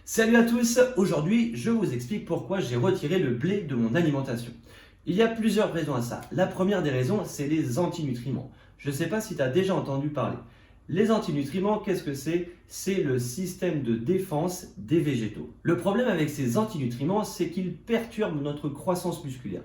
Salut à tous, aujourd'hui je vous explique pourquoi j'ai retiré le blé de mon alimentation. Il y a plusieurs raisons à ça. La première des raisons, c'est les antinutriments. Je ne sais pas si tu as déjà entendu parler. Les antinutriments, qu'est-ce que c'est? C'est le système de défense des végétaux. Le problème avec ces antinutriments, c'est qu'ils perturbent notre croissance musculaire.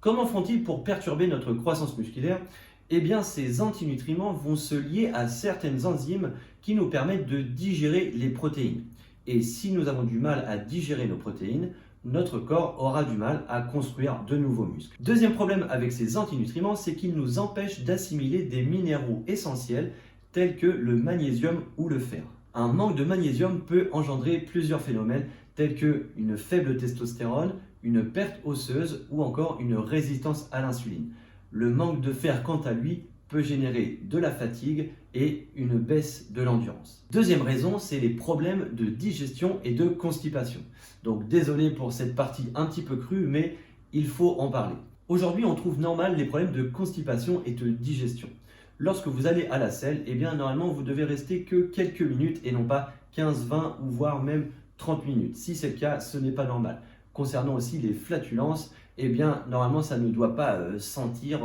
Comment font-ils pour perturber notre croissance musculaire? Eh bien, ces antinutriments vont se lier à certaines enzymes qui nous permettent de digérer les protéines. Et si nous avons du mal à digérer nos protéines, notre corps aura du mal à construire de nouveaux muscles. Deuxième problème avec ces antinutriments, c'est qu'ils nous empêchent d'assimiler des minéraux essentiels tels que le magnésium ou le fer. Un manque de magnésium peut engendrer plusieurs phénomènes tels que une faible testostérone, une perte osseuse ou encore une résistance à l'insuline. Le manque de fer, quant à lui, peut générer de la fatigue et une baisse de l'endurance. Deuxième raison, c'est les problèmes de digestion et de constipation. Donc désolé pour cette partie un petit peu crue, mais il faut en parler. Aujourd'hui, on trouve normal les problèmes de constipation et de digestion. Lorsque vous allez à la selle, eh bien normalement vous devez rester que quelques minutes et non pas 15, 20 ou voire même 30 minutes. Si c'est le cas, ce n'est pas normal. Concernant aussi les flatulences, eh bien normalement ça ne doit pas sentir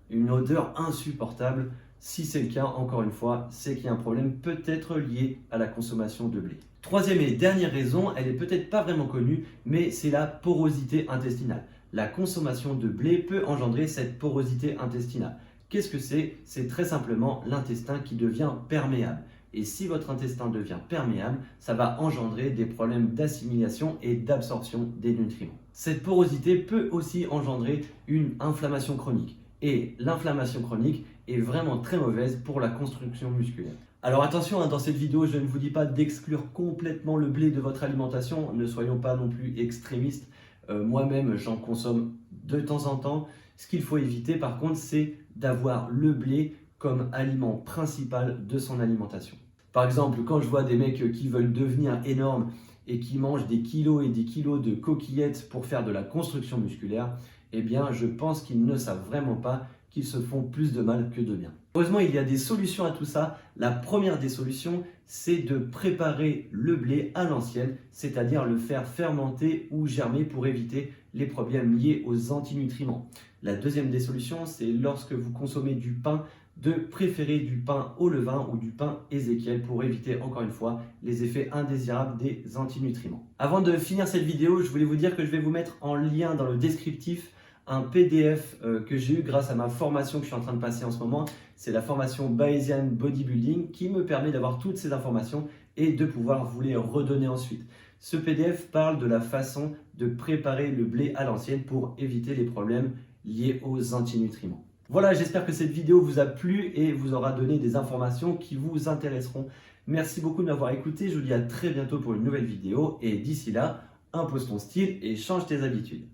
une odeur insupportable. Si c'est le cas, encore une fois, c'est qu'il y a un problème peut-être lié à la consommation de blé. Troisième et dernière raison, elle est peut-être pas vraiment connue, mais c'est la porosité intestinale. La consommation de blé peut engendrer cette porosité intestinale. Qu'est-ce que c'est? C'est très simplement l'intestin qui devient perméable. Et si votre intestin devient perméable, ça va engendrer des problèmes d'assimilation et d'absorption des nutriments. Cette porosité peut aussi engendrer une inflammation chronique. Et l'inflammation chronique est vraiment très mauvaise pour la construction musculaire. Alors attention, dans cette vidéo, je ne vous dis pas d'exclure complètement le blé de votre alimentation. Ne soyons pas non plus extrémistes. Moi-même, j'en consomme de temps en temps. Ce qu'il faut éviter, par contre, c'est d'avoir le blé comme aliment principal de son alimentation. Par exemple, quand je vois des mecs qui veulent devenir énormes et qui mangent des kilos et des kilos de coquillettes pour faire de la construction musculaire, eh bien, je pense qu'ils ne savent vraiment pas qu'ils se font plus de mal que de bien. Heureusement, il y a des solutions à tout ça. La première des solutions, c'est de préparer le blé à l'ancienne, c'est-à-dire le faire fermenter ou germer pour éviter les problèmes liés aux antinutriments. La deuxième des solutions, c'est lorsque vous consommez du pain, de préférer du pain au levain ou du pain Ézéchiel pour éviter encore une fois les effets indésirables des antinutriments. Avant de finir cette vidéo, je voulais vous dire que je vais vous mettre en lien dans le descriptif un PDF que j'ai eu grâce à ma formation que je suis en train de passer en ce moment. C'est la formation Bayesian Bodybuilding qui me permet d'avoir toutes ces informations et de pouvoir vous les redonner ensuite. Ce PDF parle de la façon de préparer le blé à l'ancienne pour éviter les problèmes liés aux antinutriments. Voilà, j'espère que cette vidéo vous a plu et vous aura donné des informations qui vous intéresseront. Merci beaucoup de m'avoir écouté. Je vous dis à très bientôt pour une nouvelle vidéo et d'ici là, impose ton style et change tes habitudes.